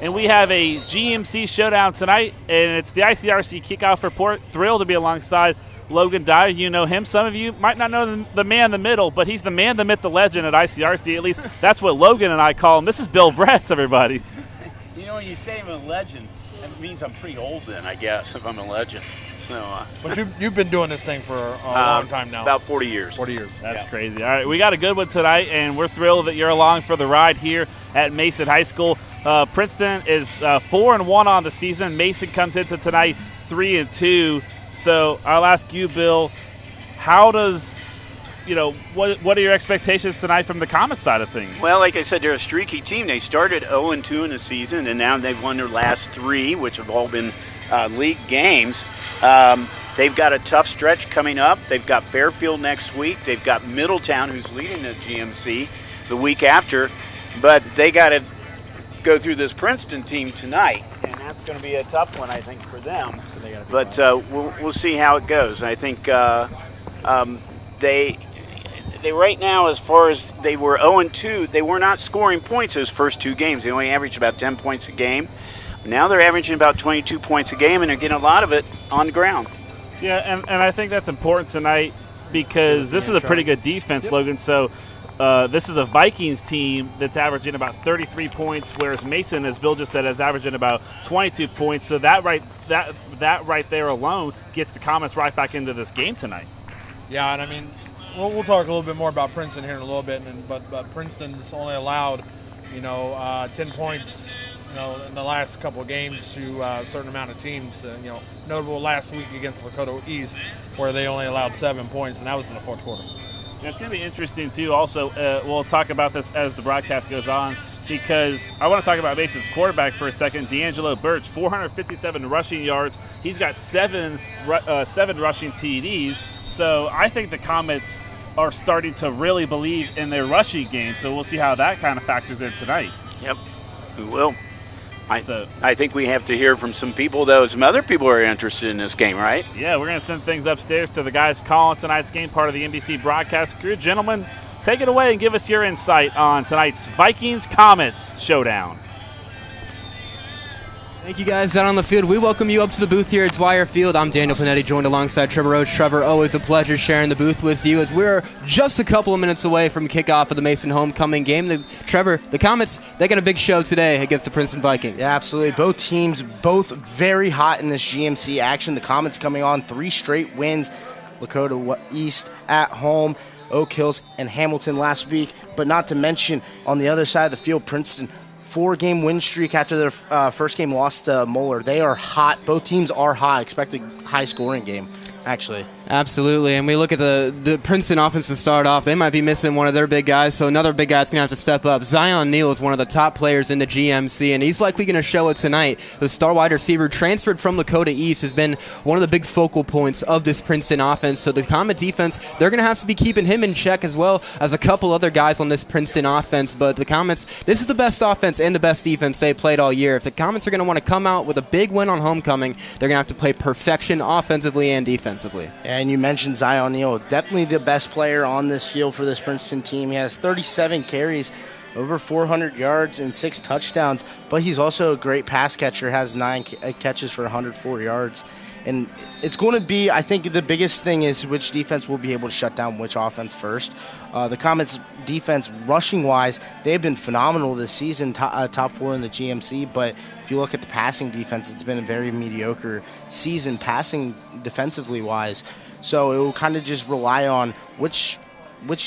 And we have a GMC showdown tonight, and it's the ICRC Kickoff Report. Thrilled to be alongside Logan Dwire. You know him. Some of you might not know the man in the middle, but he's the man, the myth, the legend at ICRC. At least that's what Logan and I call him. This is Bill Bretz, everybody. You know, when you say I'm a legend, that means I'm pretty old then, I guess, if I'm a legend. So, but you've been doing this thing for a long time now. About 40 years. 40 years. That's crazy. All right, we got a good one tonight, and we're thrilled that you're along for the ride here at Mason High School. Princeton is 4-1 on the season. Mason comes into tonight 3-2. So I'll ask you, Bill, how does, what are your expectations tonight from the Comets side of things? Well, like I said, they're a streaky team. They started 0-2 in the season, and now they've won their last 3, which have all been league games. They've got a tough stretch coming up. They've got Fairfield next week. They've got Middletown, who's leading the GMC, the week after. But they got to go through this Princeton team tonight, and that's going to be a tough one, I think, for them. So we'll see how it goes. I think they right now, as far as they were 0-2, they were not scoring points those first 2 games. They only averaged about 10 points a game. Now they're averaging about 22 points a game, and they're getting a lot of it on the ground. Yeah, and I think that's important tonight because this is a pretty good defense, Logan. So this is a Vikings team that's averaging about 33 points, whereas Mason, as Bill just said, is averaging about 22 points. So that right there alone gets the Comets right back into this game tonight. Yeah, and I mean, we'll talk a little bit more about Princeton here in a little bit, but Princeton's only allowed, 10 points, in the last couple of games to a certain amount of teams. Notable last week against Lakota East, where they only allowed 7 points, and that was in the fourth quarter. Yeah, it's going to be interesting, too. Also, we'll talk about this as the broadcast goes on because I want to talk about Mason's quarterback for a second. D'Angelo Birch, 457 rushing yards. He's got 7 rushing TDs. So I think the Comets are starting to really believe in their rushing game. So we'll see how that kind of factors in tonight. Yep, we will. I think we have to hear from some people, though. Some other people are interested in this game, right? Yeah, we're going to send things upstairs to the guys calling tonight's game, part of the NBC broadcast crew. Gentlemen, take it away and give us your insight on tonight's Vikings-Comets showdown. Thank you guys down on the field. We welcome you up to the booth here at Dwire Field. I'm Daniel Panetti, joined alongside Trevor Roach. Trevor, always a pleasure sharing the booth with you as we're just a couple of minutes away from kickoff of the Mason homecoming game. Trevor, the Comets, they got a big show today against the Princeton Vikings. Yeah, absolutely. Both teams, both very hot in this GMC action. The Comets coming on 3 straight wins. Lakota East at home, Oak Hills, and Hamilton last week. But not to mention, on the other side of the field, Princeton, 4-game win streak after their first game loss to Moeller. They are hot. Both teams are hot. Expect a high-scoring game, actually. Absolutely, and we look at the Princeton offense to start off. They might be missing one of their big guys, so another big guy's going to have to step up. Zion Neal is one of the top players in the GMC, and he's likely going to show it tonight. The star wide receiver transferred from Lakota East has been one of the big focal points of this Princeton offense, so the Comet defense, they're going to have to be keeping him in check as well as a couple other guys on this Princeton offense, but the Comets, this is the best offense and the best defense they played all year. If the Comets are going to want to come out with a big win on homecoming, they're going to have to play perfection offensively and defensively. And you mentioned Zion Neal, definitely the best player on this field for this Princeton team. He has 37 carries, over 400 yards, and 6 touchdowns, but he's also a great pass catcher, has 9 catches for 104 yards. And it's going to be, I think the biggest thing is which defense will be able to shut down which offense first. The Comets' defense, rushing-wise, they've been phenomenal this season, top 4 in the GMC. But if you look at the passing defense, it's been a very mediocre season passing defensively-wise. So it will kind of just rely on which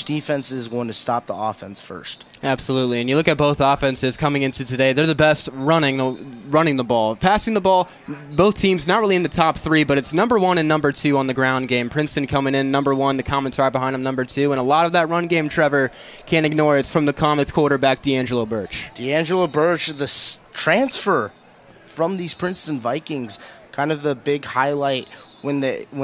defense is going to stop the offense first. Absolutely, and you look at both offenses coming into today, they're the best running the ball. Passing the ball, both teams not really in the top 3, but it's number 1 and number 2 on the ground game. Princeton coming in number 1, the Comets right behind them number 2, and a lot of that run game, Trevor, can't ignore it's from the Comets quarterback, D'Angelo Birch. D'Angelo Birch, the transfer from these Princeton Vikings, kind of the big highlight when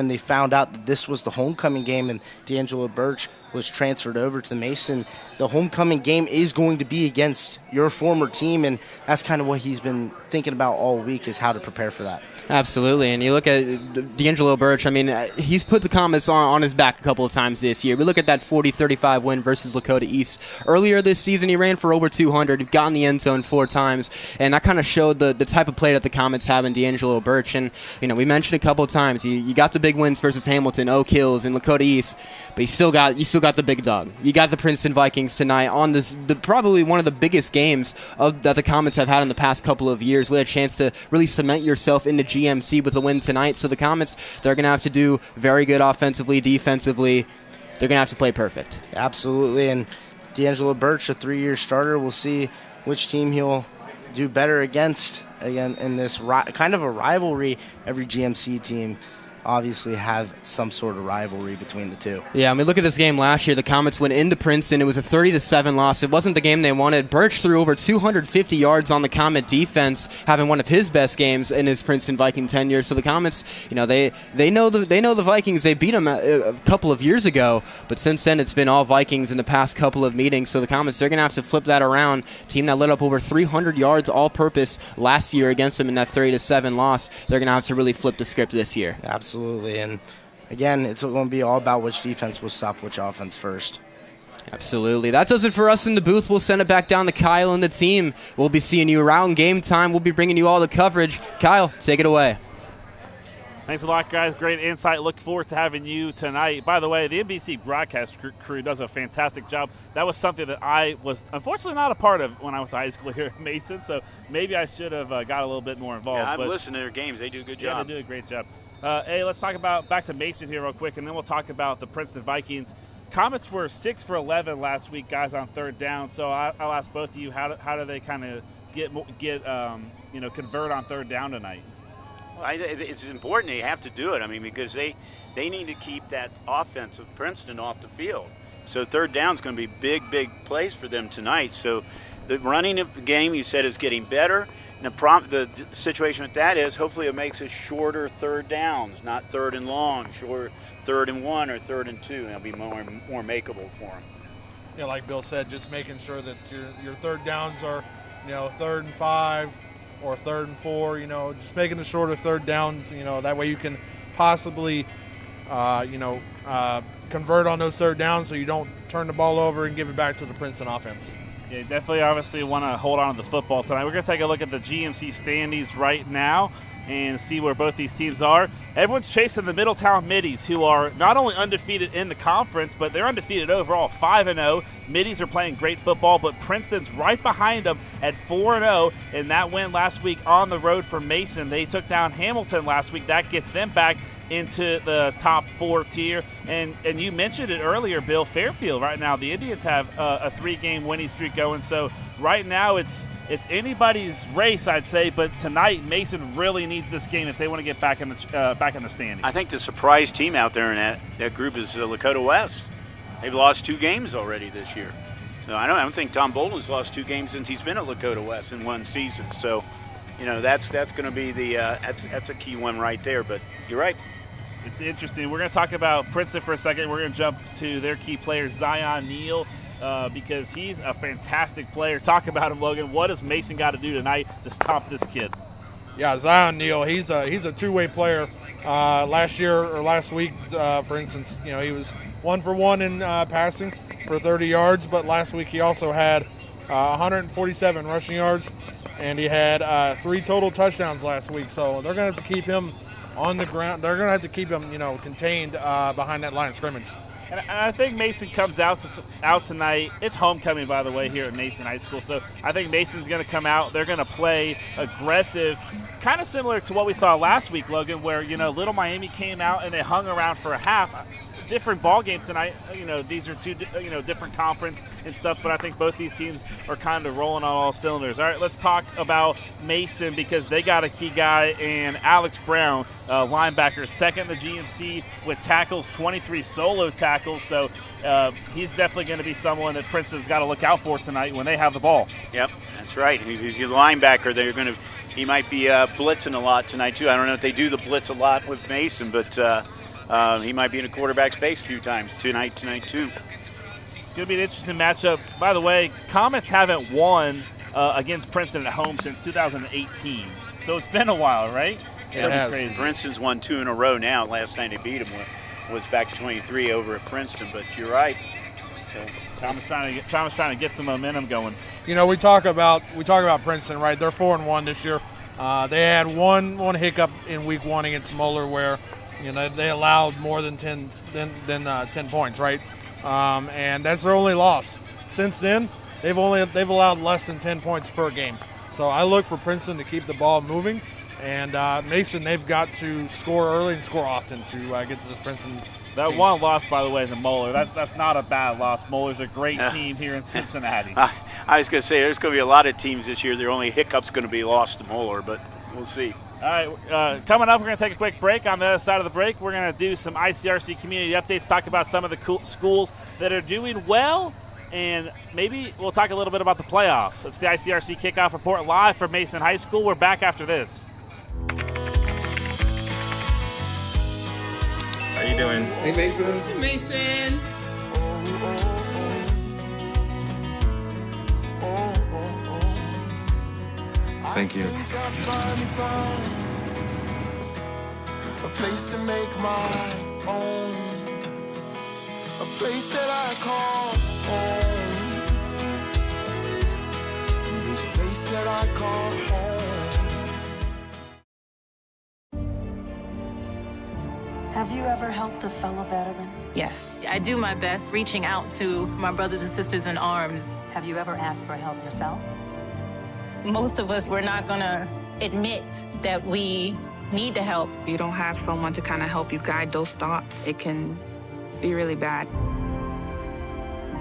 they found out that this was the homecoming game and D'Angelo Birch was transferred over to the Mason, the homecoming game is going to be against your former team, and that's kind of what he's been thinking about all week, is how to prepare for that. Absolutely, and you look at D'Angelo Birch, I mean, he's put the Comets on his back a couple of times this year. We look at that 40-35 win versus Lakota East. Earlier this season, he ran for over 200, he got in the end zone 4 times, and that kind of showed the type of play that the Comets have in D'Angelo Birch. And, we mentioned a couple of times, you got the big wins versus Hamilton, Oak Hills, and Lakota East, but you still got the big dog. You got the Princeton Vikings tonight on probably one of the biggest games that the Comets have had in the past couple of years, with a chance to really cement yourself into GMC with a win tonight. So the Comets, they're going to have to do very good offensively, defensively. They're going to have to play perfect. Absolutely, and D'Angelo Birch, a 3-year starter, we'll see which team he'll do better against. Again, in this kind of a rivalry, every GMC team obviously have some sort of rivalry between the two. Yeah, I mean, look at this game last year. The Comets went into Princeton. It was a 30-7 loss. It wasn't the game they wanted. Birch threw over 250 yards on the Comet defense, having one of his best games in his Princeton Viking tenure. So the Comets, they know the Vikings. They beat them a couple of years ago, but since then it's been all Vikings in the past couple of meetings. So the Comets, they're going to have to flip that around. Team that let up over 300 yards all-purpose last year against them in that 30-7 loss. They're going to have to really flip the script this year. Absolutely, and again, it's going to be all about which defense will stop which offense first. Absolutely. That does it for us in the booth. We'll send it back down to Kyle and the team. We'll be seeing you around game time. We'll be bringing you all the coverage. Kyle, take it away. Thanks a lot, guys. Great insight. Look forward to having you tonight. By the way, the NBC broadcast crew does a fantastic job. That was something that I was unfortunately not a part of when I went to high school here at Mason, so maybe I should have got a little bit more involved. Yeah, I've listened to their games. They do a good job. Yeah, they do a great job. Hey, let's talk about back to Mason here real quick, and then we'll talk about the Princeton Vikings. Comets were 6 for 11 last week, guys, on third down. So I'll ask both of you, how do they kind of convert on third down tonight? Well, it's important. They have to do it. I mean, because they need to keep that offense of Princeton off the field. So third down is going to be big plays for them tonight. So the running of the game, you said, is getting better. And the situation with that is hopefully it makes it shorter third downs, not third and long, shorter 3rd and 1 or 3rd and 2. That'll be more makeable for them. Yeah, like Bill said, just making sure that your third downs are, 3rd and 5 or 3rd and 4. Just making the shorter third downs. That way you can possibly, convert on those third downs, so you don't turn the ball over and give it back to the Princeton offense. Yeah, you definitely obviously want to hold on to the football tonight. We're going to take a look at the GMC standings right now and see where both these teams are. Everyone's chasing the Middletown Middies, who are not only undefeated in the conference, but they're undefeated overall, 5-0. Middies are playing great football, but Princeton's right behind them at 4-0, and that win last week on the road for Mason. They took down Hamilton last week. That gets them back into the top 4 tier. And you mentioned it earlier, Bill, Fairfield right now, the Indians have a 3-game winning streak going. So right now it's anybody's race, I'd say, but tonight Mason really needs this game if they want to get back in the standings. I think the surprise team out there in that group is Lakota West. They've lost 2 games already this year. So I don't think Tom Bolden's lost 2 games since he's been at Lakota West in one season. So, that's going to be that's a key one right there. But you're right. It's interesting. We're going to talk about Princeton for a second. We're going to jump to their key player, Zion Neal, because he's a fantastic player. Talk about him, Logan. What does Mason got to do tonight to stop this kid? Yeah, Zion Neal, he's a two-way player. Last week, for instance, he was 1 for 1 in passing for 30 yards, but last week he also had 147 rushing yards, and he had 3 total touchdowns last week. So they're going to have to keep him on the ground. They're going to have to keep him, contained behind that line of scrimmage. And I think Mason comes out tonight. It's homecoming, by the way, here at Mason High School. So I think Mason's going to come out. They're going to play aggressive, kind of similar to what we saw last week, Logan, where, Little Miami came out and they hung around for a half. Different ball game tonight. These are 2 different conference and stuff, but I think both these teams are kind of rolling on all cylinders. All right, let's talk about Mason, because they got a key guy in Alex Brown, linebacker, second in the GMC with tackles, 23 solo tackles. So he's definitely going to be someone that Princeton's got to look out for tonight when they have the ball. Yep, that's right. He's a linebacker. They're going to he might be blitzing a lot tonight too. I don't know if they do the blitz a lot with Mason, but he might be in a quarterback's face a few times tonight too. It's going to be an interesting matchup. By the way, Comets haven't won against Princeton at home since 2018, so it's been a while, right? Yeah, crazy. Princeton's won 2 in a row now. Last time they beat them was back to 23 over at Princeton, but you're right. So Thomas trying to get some momentum going. You know, we talk about Princeton, right? They're 4-1 this year. They had one hiccup in week 1 against Moeller where, you know, they allowed more than 10 points, right? And that's their only loss. Since then, they've allowed less than 10 points per game. So I look for Princeton to keep the ball moving. And Mason, they've got to score early and score often to get to this Princeton That team. one loss, by the way, is a Moeller. That's not a bad loss. Moeller's a great team here in Cincinnati. I was going to say, there's going to be a lot of teams this year. Their only hiccup's going to be lost to Moeller, but we'll see. All right, coming up, we're going to take a quick break. On the other side of the break, we're going to do some ICRC community updates, talk about some of the cool schools that are doing well, and maybe we'll talk a little bit about the playoffs. It's the ICRC Kickoff Report live from Mason High School. We're back after this. How you doing? Hey, Mason. Hey, Mason. Thank you. A place to make my own. A place that I call home. This place that I call home. Have you ever helped a fellow veteran? Yes. I do my best reaching out to my brothers and sisters in arms. Have you ever asked for help yourself? Most of us, we're not gonna admit that we need to help. You don't have someone to kind of help you guide those thoughts. It can be really bad.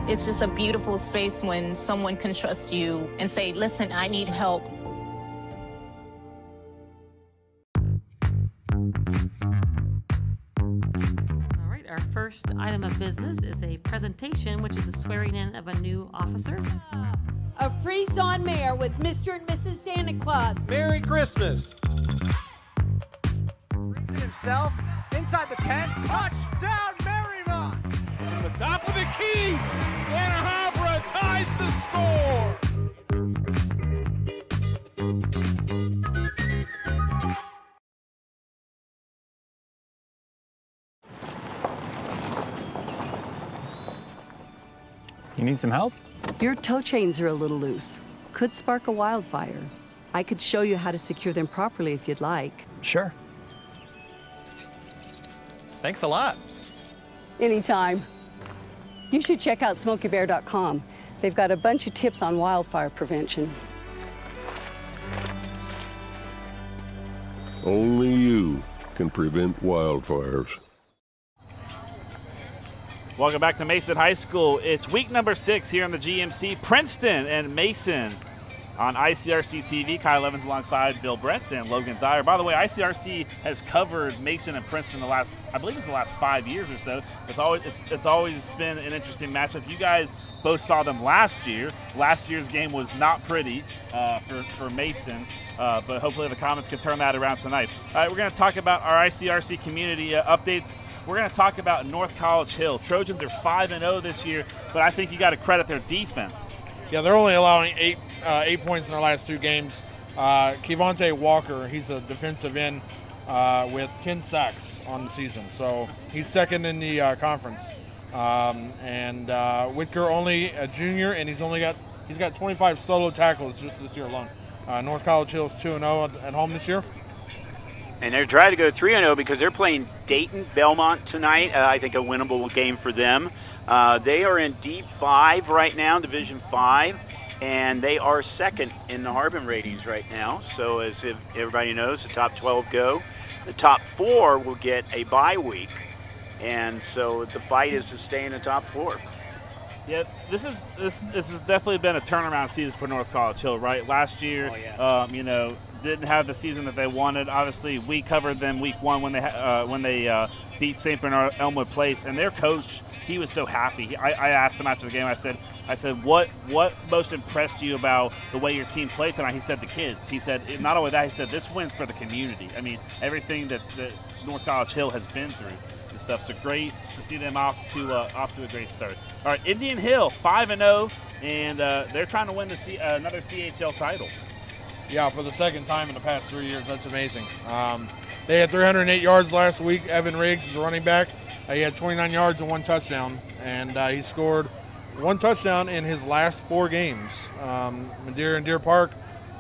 It's just a beautiful space when someone can trust you and say, listen, I need help. Our first item of business is a presentation, which is a swearing in of a new officer. A Freestone Mayor with Mr. and Mrs. Santa Claus. Merry Christmas. Brings himself inside the tent. Touchdown, Marymount. From the top of the key, Anna Habra ties the score. You need some help? Your tow chains are a little loose. Could spark a wildfire. I could show you how to secure them properly if you'd like. Sure. Thanks a lot. Anytime. You should check out SmokeyBear.com. They've got a bunch of tips on wildfire prevention. Only you can prevent wildfires. Welcome back to Mason High School. It's week number 6 here in the GMC. Princeton and Mason on ICRC-TV. Kyle Evans alongside Bill Bretz and Logan Dyer. By the way, ICRC has covered Mason and Princeton the last 5 years or so. It's always been an interesting matchup. You guys both saw them last year. Last year's game was not pretty for Mason, but hopefully the Comets can turn that around tonight. All right, we're going to talk about our ICRC community updates. We're going to talk about North College Hill. Trojans are 5-0 this year, but I think you got to credit their defense. Yeah, they're only allowing eight points in their last 2 games. Kevontae Walker, he's a defensive end with 10 sacks on the season, so he's second in the conference. And Whitaker only a junior, and he's got 25 solo tackles just this year alone. North College Hill is 2-0 at home this year. And they're trying to go 3-0 because they're playing Dayton Belmont tonight. I think a winnable game for them. They are in D5 right now, Division 5, and they are second in the Harbin ratings right now. So as if everybody knows, the top 12 go. The top 4 will get a bye week. And so the fight is to stay in the top 4. Yeah, this has definitely been a turnaround season for North College Hill, right? Last year, didn't have the season that they wanted. Obviously, we covered them week 1 when they beat St. Bernard Elmwood Place, and their coach, he was so happy. I asked him after the game. I said, what most impressed you about the way your team played tonight? He said the kids. He said not only that, he said this wins for the community. I mean, everything that North College Hill has been through and stuff. So great to see them off to a great start. All right, Indian Hill 5-0, and they're trying to win another CHL title. Yeah, for the second time in the past 3 years. That's amazing. They had 308 yards last week. Evan Riggs is a running back. He had 29 yards and 1 touchdown, and he scored 1 touchdown in his last 4 games. Madeira and Deer Park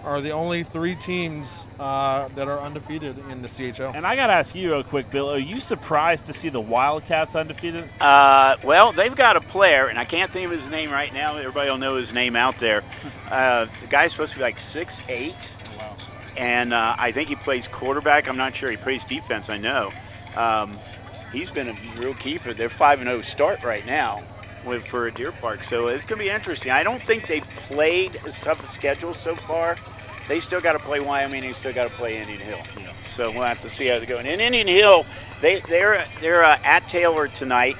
are the only 3 teams that are undefeated in the CHL. And I got to ask you real quick, Bill, are you surprised to see the Wildcats undefeated? Well, they've got a player, and I can't think of his name right now. Everybody will know his name out there. The guy's supposed to be like 6'8". Oh, wow. And I think he plays quarterback. I'm not sure. He plays defense, I know. He's been a real key for their 5-0 start right now for Deer Park. So it's going to be interesting. I don't think they've played as tough a schedule so far. They still got to play Wyoming. They still got to play Indian Hill. Yeah. So we'll have to see how they go. And in Indian Hill, they're at Taylor tonight.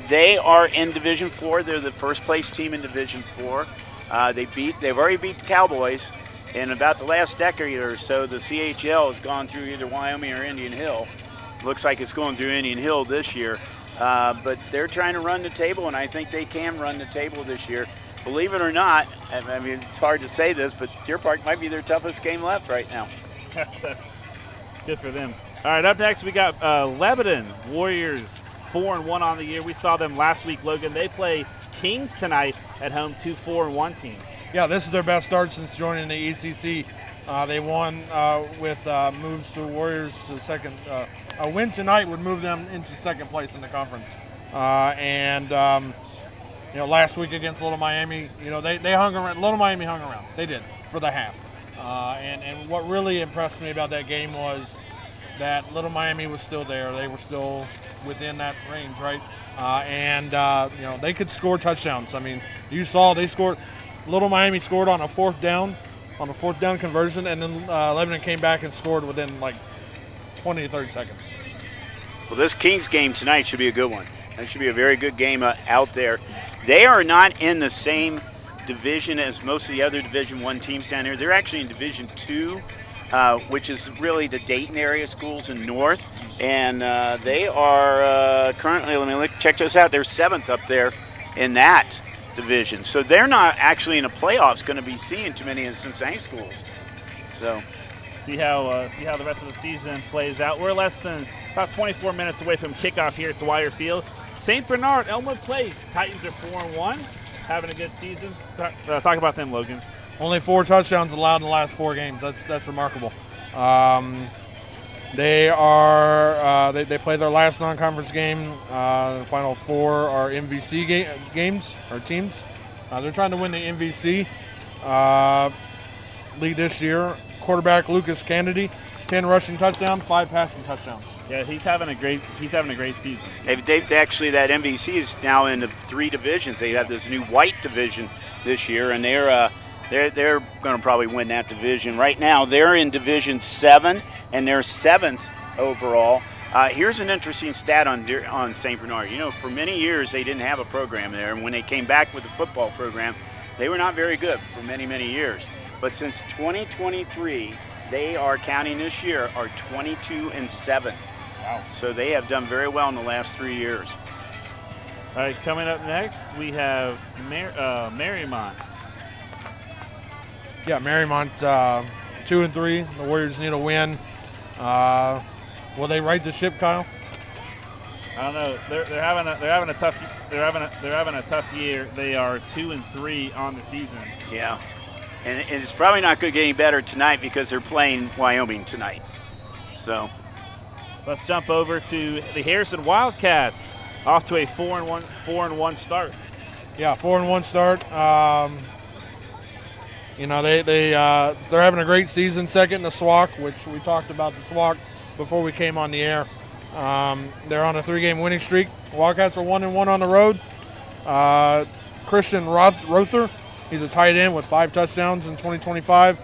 They are in Division 4. They're the first place team in Division 4. They've already beat the Cowboys. In about the last decade or so, the CHL has gone through either Wyoming or Indian Hill. Looks like it's going through Indian Hill this year. But they're trying to run the table, and I think they can run the table this year. Believe it or not, I mean, it's hard to say this, but Deer Park might be their toughest game left right now. Good for them. All right, up next we got Lebanon Warriors, 4-1 on the year. We saw them last week, Logan. They play Kings tonight at home, 2 4-1 teams. Yeah, this is their best start since joining the ECC. They won with moves the Warriors to the second. A win tonight would move them into second place in the conference. Last week against Little Miami, they hung around. Little Miami hung around. They did for the half. And what really impressed me about that game was that Little Miami was still there. They were still within that range, right? They could score touchdowns. I mean, you saw they scored. Little Miami scored on a fourth down conversion, and then Lebanon came back and scored within like 20 to 30 seconds. Well, this Kings game tonight should be a good one. That should be a very good game out there. They are not in the same division as most of the other Division I teams down here. They're actually in Division II, which is really the Dayton area schools in North. And they are currently, check this out, they're 7th up there in that division. So they're not actually in the playoffs going to be seeing too many of the Cincinnati schools. So see how the rest of the season plays out. We're less than about 24 minutes away from kickoff here at Dwire Field. St. Bernard, Elmwood Place. Titans are 4-1, having a good season. Talk about them, Logan. Only 4 touchdowns allowed in the last 4 games. That's remarkable. They play their last non-conference game. The final 4 are MVC games or teams. They're trying to win the MVC league this year. Quarterback Lucas Kennedy, 10 rushing touchdowns, 5 passing touchdowns. Yeah, he's having a great season. They've actually, that MVC is now in the 3 divisions. They have this new white division this year, and they're going to probably win that division. Right now, they're in Division 7, and they're 7th overall. Here's an interesting stat on St. Bernard. For many years they didn't have a program there, and when they came back with the football program, they were not very good for many, many years. But since 2023, they are counting this year are 22-7. Wow! So they have done very well in the last 3 years. All right, coming up next we have Marymount. Yeah, Marymount 2-3. The Warriors need a win. Will they right the ship, Kyle? I don't know. They're having a tough year. They are 2-3 on the season. Yeah, and it's probably not going to get any better tonight because they're playing Wyoming tonight. So let's jump over to the Harrison Wildcats, off to a 4-1 start. Yeah, 4-1 start. They're having a great season, second in the SWAC, which we talked about the SWAC before we came on the air. They're on a 3-game winning streak. Wildcats are 1-1 on the road. Christian Rother, he's a tight end with 5 touchdowns in 2025.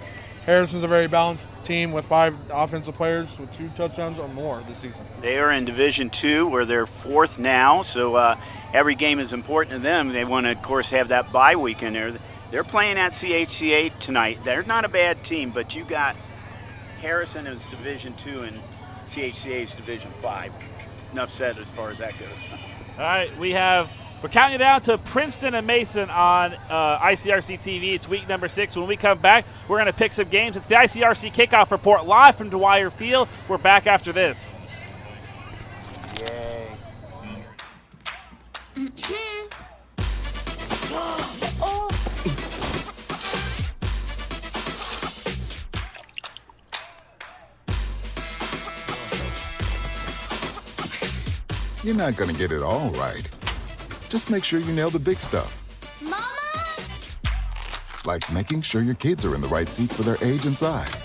Harrison's a very balanced team with 5 offensive players with 2 touchdowns or more this season. They are in Division II, where they're 4th now, so every game is important to them. They want to, of course, have that bye week in there. They're playing at CHCA tonight. They're not a bad team, but you got Harrison is Division II and CHCA is Division 5. Enough said as far as that goes. All right, we're counting down to Princeton and Mason on ICRC-TV. It's week number 6. When we come back, we're going to pick some games. It's the ICRC Kickoff Report live from Dwire Field. We're back after this. Yay. You're not going to get it all right. Just make sure you nail the big stuff. Mama! Like making sure your kids are in the right seat for their age and size.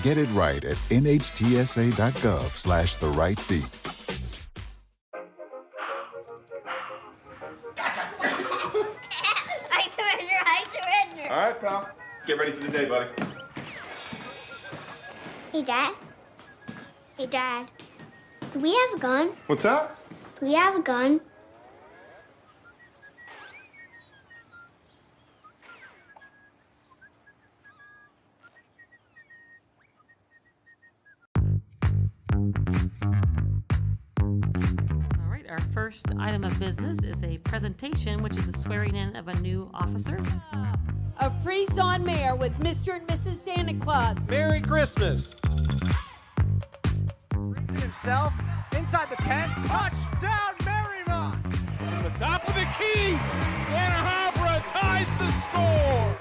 Get it right at nhtsa.gov/the-right-seat. I surrender. All right, pal. Get ready for the day, buddy. Hey, Dad. Hey, Dad. Do we have a gun? What's that? Do we have a gun? All right, our first item of business is a presentation, which is a swearing in of a new officer. A Freeze-on Mayor with Mr. and Mrs. Santa Claus. Merry Christmas. Brings it himself inside the 10. Touchdown, Merrimont. From the top of the key. Ann Arbor ties the score.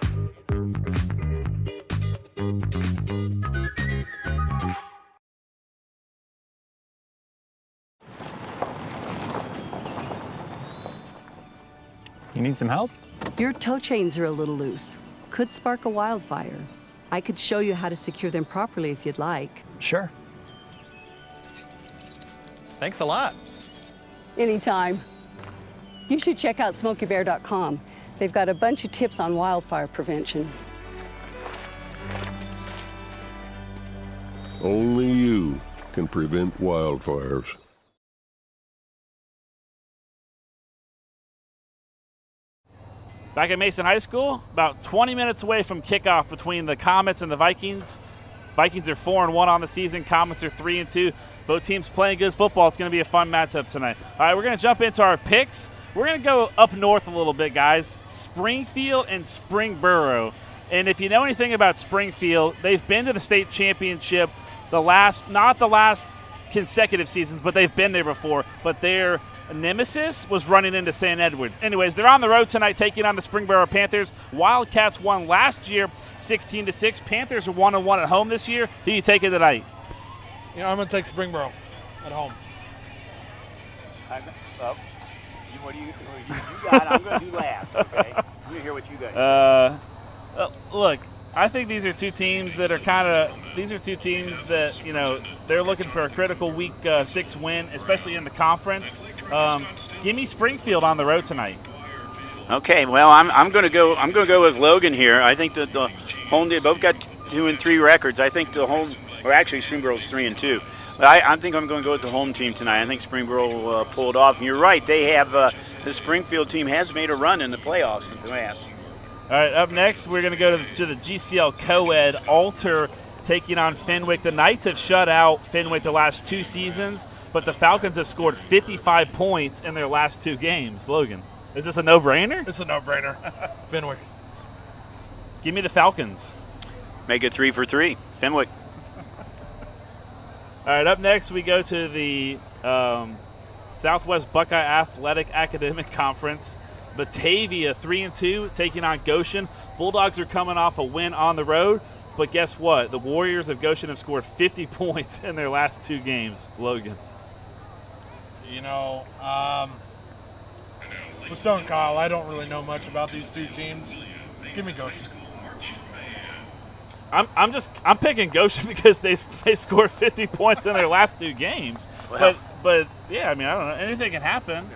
You need some help? Your tow chains are a little loose. Could spark a wildfire. I could show you how to secure them properly if you'd like. Sure. Thanks a lot. Anytime. You should check out SmokeyBear.com. They've got a bunch of tips on wildfire prevention. Only you can prevent wildfires. Back at Mason High School, about 20 minutes away from kickoff between the Comets and the Vikings. Vikings are 4-1 on the season. Comets are 3-2. Both teams playing good football. It's going to be a fun matchup tonight. All right, we're going to jump into our picks. We're going to go up north a little bit, guys. Springfield and Springboro. And if you know anything about Springfield, they've been to the state championship not the last consecutive seasons, but they've been there before. But their nemesis was running into St. Edwards. Anyways, they're on the road tonight taking on the Springboro Panthers. Wildcats won last year 16-6. Panthers are 1-1 at home this year. Who you taking tonight? I'm going to take Springboro at home. What do you got? I'm going to do last, okay? I'm going to hear what you got. Look, I think these are two teams that they're looking for a critical week 6 win, especially in the conference. Give me Springfield on the road tonight. Okay, well, I'm going to go with Logan here. I think that the home, they both got 2-3 records. I think the home, or actually Springboro's 3-2. But I think I'm going to go with the home team tonight. I think Springboro will pull it off. And you're right, they have the Springfield team has made a run in the playoffs in the past. All right, up next, we're going to go to the GCL Co-Ed Alter taking on Fenwick. The Knights have shut out Fenwick the last 2 seasons, but the Falcons have scored 55 points in their last 2 games. Logan, is this a no-brainer? It's a no-brainer. Fenwick. Give me the Falcons. Make it 3 for 3. Fenwick. All right, up next, we go to the Southwest Buckeye Athletic Academic Conference. Batavia 3-2 taking on Goshen. Bulldogs are coming off a win on the road, but guess what? The Warriors of Goshen have scored 50 points in their last 2 games. Logan. With Stone Kyle, I don't really know much about these 2 teams. Give me Goshen. I'm picking Goshen because they scored 50 points in their last 2 games. Well, but yeah, I mean, I don't know. Anything can happen.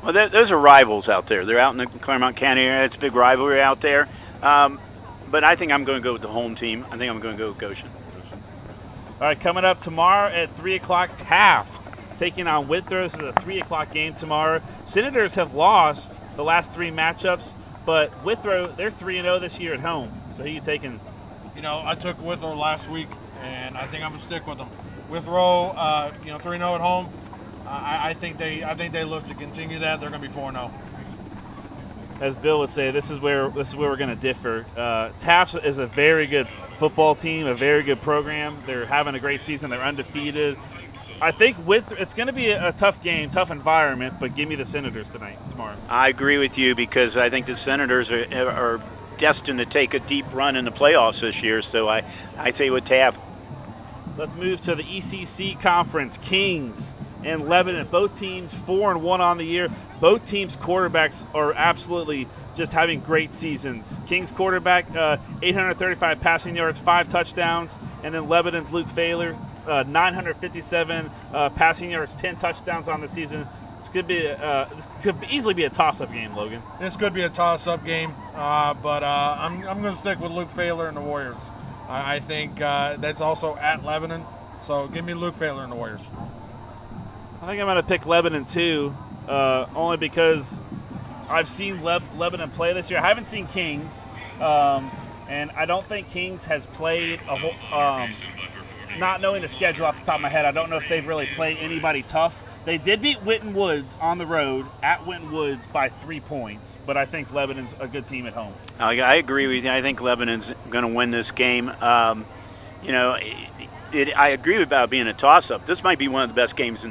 Well, those are rivals out there. They're out in the Claremont County area. It's a big rivalry out there. but I think I'm going to go with the home team. I think I'm going to go with Goshen. All right, coming up tomorrow at 3 o'clock, Taft taking on Withrow. This is a 3 o'clock game tomorrow. Senators have lost the last 3 matchups, but Withrow, they're 3-0 this year at home. So who are you taking? You know, I took Withrow last week, and I think I'm going to stick with them. Withrow, 3-0 at home. I think they look to continue that. They're going to be 4-0. As Bill would say, this is where we're going to differ. Taft is a very good football team, a very good program. They're having a great season. They're undefeated. I think it's going to be a tough game, tough environment, but give me the Senators tomorrow. I agree with you because I think the Senators are destined to take a deep run in the playoffs this year. So I say with Taft. Let's move to the ECC Conference. Kings and Lebanon, both teams 4-1 on the year. Both teams' quarterbacks are absolutely just having great seasons. Kings quarterback, 835 passing yards, 5 touchdowns, and then Lebanon's Luke Failer, 957 passing yards, 10 touchdowns on the season. This could easily be a toss-up game, Logan. This could be a toss-up game, but I'm going to stick with Luke Failer and the Warriors. I think that's also at Lebanon, so give me Luke Failer and the Warriors. I think I'm going to pick Lebanon too, only because I've seen Lebanon play this year. I haven't seen Kings, and I don't think Kings has played a whole. Not knowing the schedule off the top of my head, I don't know if they've really played anybody tough. They did beat Winton Woods on the road at Winton Woods by 3 points, but I think Lebanon's a good team at home. I agree with you. I think Lebanon's going to win this game. I agree about being a toss-up. This might be one of the best games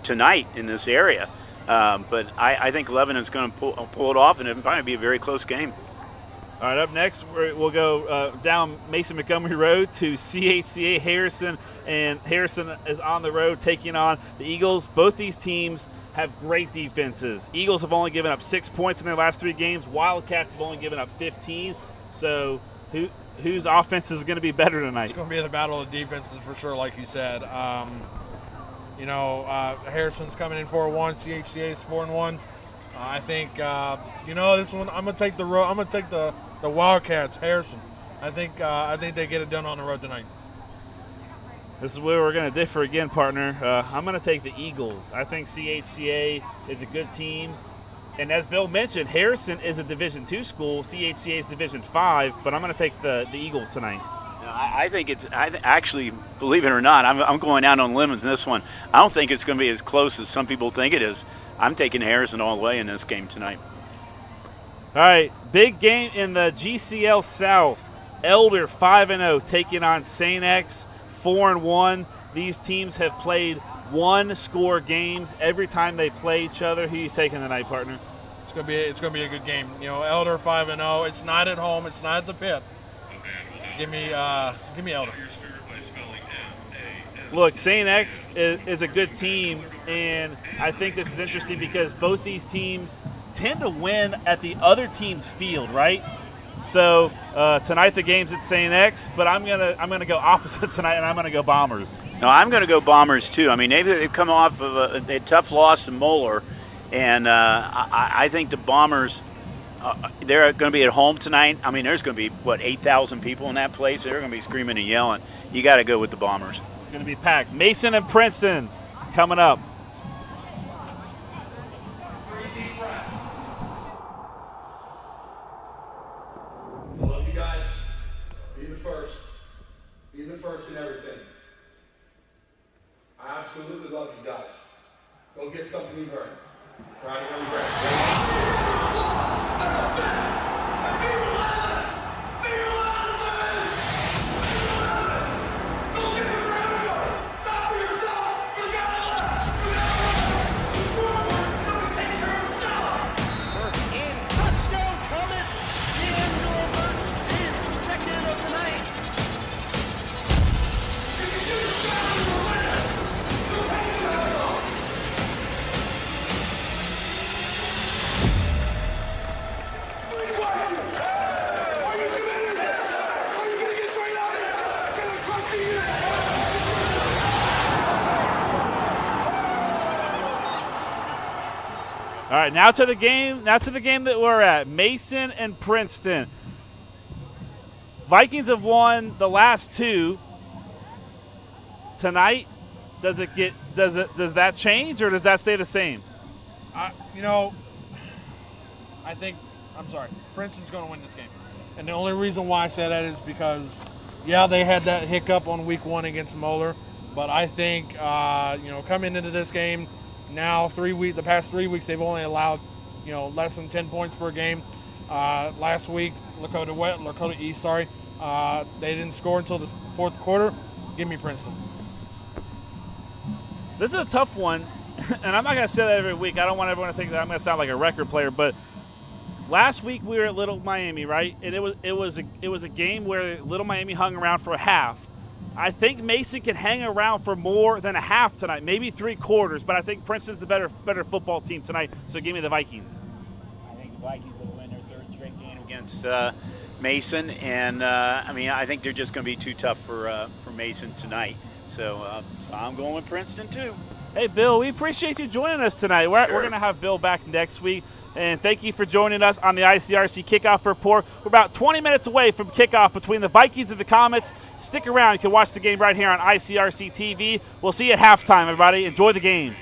tonight in this area, but I think Lebanon's going to pull it off, and it might be a very close game. All right, up next, we'll go down Mason Montgomery Road to CHCA Harrison, and Harrison is on the road taking on the Eagles. Both these teams have great defenses. Eagles have only given up 6 points in their last 3 games. Wildcats have only given up 15. So whose offense is going to be better tonight? It's going to be the battle of defenses for sure, like you said. Harrison's coming in 4-1. CHCA is 4-1. I think this one. I'm gonna take the Wildcats. Harrison. I think they get it done on the road tonight. This is where we're gonna differ again, partner. I'm gonna take the Eagles. I think CHCA is a good team, and as Bill mentioned, Harrison is a Division II school. CHCA is Division V, but I'm gonna take the Eagles tonight. I think actually, believe it or not, I'm going out on limits in this one. I don't think it's going to be as close as some people think it is. I'm taking Harrison all the way in this game tonight. All right, big game in the GCL South. Elder 5-0 taking on St. X 4-1. These teams have played 1-score games every time they play each other. Who are you taking tonight, partner? It's gonna be a good game. Elder 5-0. It's not at home. It's not at the pit. Give me Elder. Look, St. X is a good team, and I think this is interesting because both these teams tend to win at the other team's field, right? So tonight the game's at St. X, but I'm gonna go opposite tonight, and I'm gonna go Bombers. No, I'm gonna go Bombers too. I mean, they've come off of a tough loss to Moeller, and I think the Bombers. They're going to be at home tonight. I mean, there's going to be, 8,000 people in that place? They're going to be screaming and yelling. You got to go with the Bombers. It's going to be packed. Mason and Princeton coming up. I love you guys. Be the first. Be the first in everything. I absolutely love you guys. Go get something you've earned. Right here on the ground. All right, now to the game that we're at, Mason and Princeton. Vikings have won the last 2. Tonight, does that change or does that stay the same? Princeton's going to win this game. And the only reason why I say that is because, yeah, they had that hiccup on week 1 against Moeller, but I think, coming into this game, now the past 3 weeks, they've only allowed, less than 10 points per game. Last week, Lakota East, they didn't score until the 4th quarter. Give me Princeton. This is a tough one, and I'm not going to say that every week. I don't want everyone to think that I'm going to sound like a record player, but last week we were at Little Miami, right? And it was a game where Little Miami hung around for a half. I think Mason can hang around for more than a half tonight, maybe 3 quarters, but I think Princeton's the better football team tonight, so give me the Vikings. I think the Vikings will win their 3rd straight game against Mason, and I think they're just going to be too tough for Mason tonight. So I'm going with Princeton too. Hey, Bill, we appreciate you joining us tonight. We're going to have Bill back next week. And thank you for joining us on the ICRC Kickoff Report. We're about 20 minutes away from kickoff between the Vikings and the Comets. Stick around. You can watch the game right here on ICRC-TV. We'll see you at halftime, everybody. Enjoy the game.